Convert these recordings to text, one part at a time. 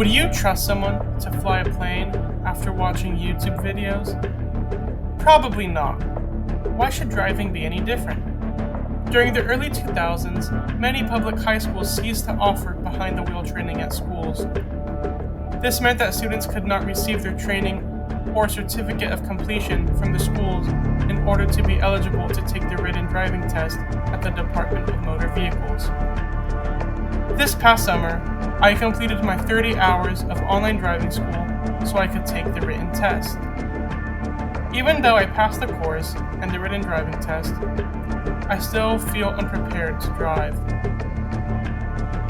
Would you trust someone to fly a plane after watching YouTube videos? Probably not. Why should driving be any different? During the early 2000s, many public high schools ceased to offer behind-the-wheel training at schools. This meant that students could not receive their training or certificate of completion from the schools in order to be eligible to take the written driving test at the Department of Motor Vehicles. This past summer, I completed my 30 hours of online driving school so I could take the written test. Even though I passed the course and the written driving test, I still feel unprepared to drive.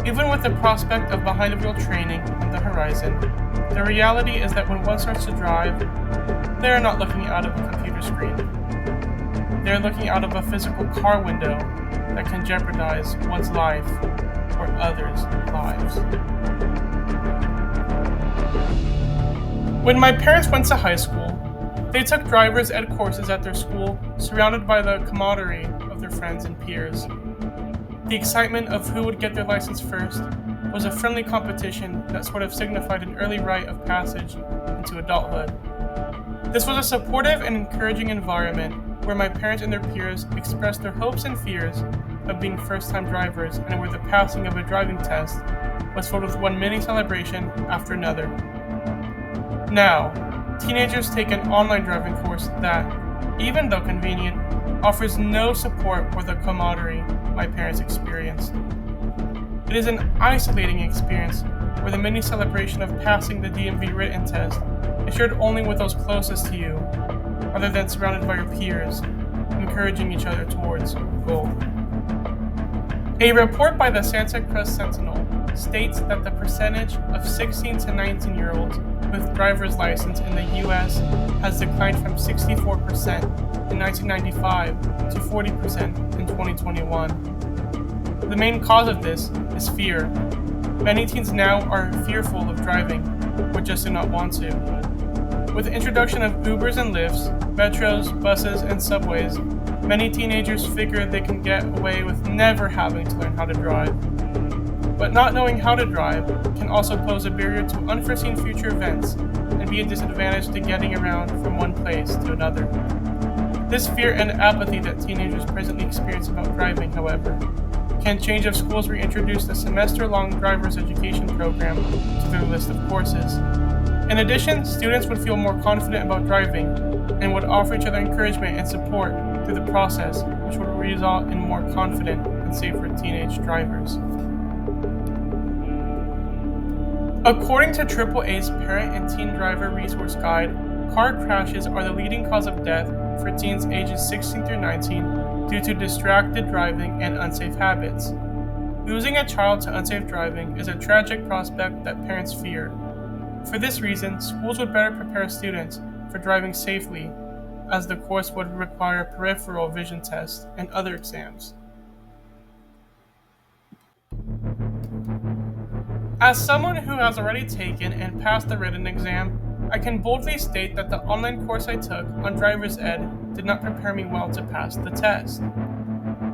Even with the prospect of behind-the-wheel training on the horizon, the reality is that when one starts to drive, they are not looking out of a computer screen. They are looking out of a physical car window that can jeopardize one's life or others' lives. When my parents went to high school, they took driver's ed courses at their school, surrounded by the camaraderie of their friends and peers. The excitement of who would get their license first was a friendly competition that sort of signified an early rite of passage into adulthood. This was a supportive and encouraging environment where my parents and their peers expressed their hopes and fears of being first-time drivers, and where the passing of a driving test was filled with one mini celebration after another. Now, teenagers take an online driving course that, even though convenient, offers no support for the camaraderie my parents experienced. It is an isolating experience where the mini celebration of passing the DMV written test is shared only with those closest to you, rather than surrounded by your peers, encouraging each other towards your goal. A report by the Santa Cruz Sentinel states that the percentage of 16 to 19-year-olds with driver's license in the U.S. has declined from 64% in 1995 to 40% in 2021. The main cause of this is fear. Many teens now are fearful of driving, or just do not want to. With the introduction of Ubers and Lyfts, metros, buses, and subways, many teenagers figure they can get away with never having to learn how to drive. But not knowing how to drive can also pose a barrier to unforeseen future events and be a disadvantage to getting around from one place to another. This fear and apathy that teenagers presently experience about driving, however, can change if schools reintroduce the semester-long driver's education program to their list of courses. In addition, students would feel more confident about driving and would offer each other encouragement and support through the process, which would result in more confident and safer teenage drivers. According to AAA's Parent and Teen Driver Resource Guide, car crashes are the leading cause of death for teens ages 16 through 19 due to distracted driving and unsafe habits. Losing a child to unsafe driving is a tragic prospect that parents fear. For this reason, schools would better prepare students for driving safely, as the course would require peripheral vision tests and other exams. As someone who has already taken and passed the written exam, I can boldly state that the online course I took on driver's ed did not prepare me well to pass the test.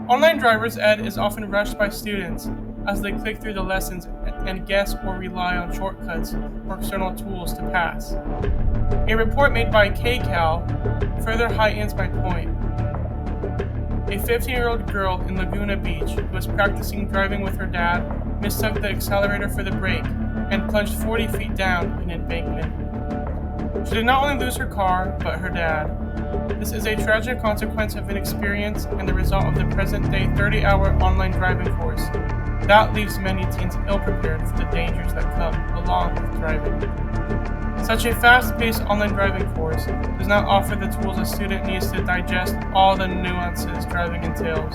Online driver's ed is often rushed by students as they click through the lessons and guess or rely on shortcuts or external tools to pass. A report made by KCAL further heightens my point. A 15-year-old girl in Laguna Beach who was practicing driving with her dad mistook the accelerator for the brake and plunged 40 feet down an embankment. She did not only lose her car, but her dad. This is a tragic consequence of inexperience and the result of the present-day 30-hour online driving course. That leaves many teens ill-prepared for the dangers that come along with driving. Such a fast-paced online driving course does not offer the tools a student needs to digest all the nuances driving entails.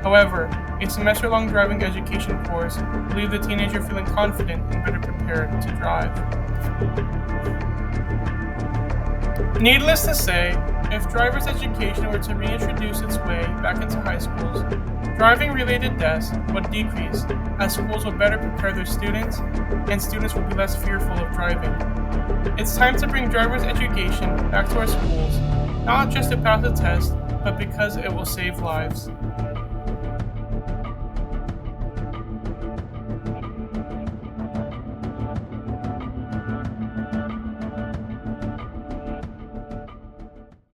However, a semester-long driving education course will leave the teenager feeling confident and better prepared to drive. Needless to say, if driver's education were to reintroduce its way back into high schools, driving-related deaths would decrease as schools would better prepare their students and students would be less fearful of driving. It's time to bring driver's education back to our schools, not just to pass the test, but because it will save lives.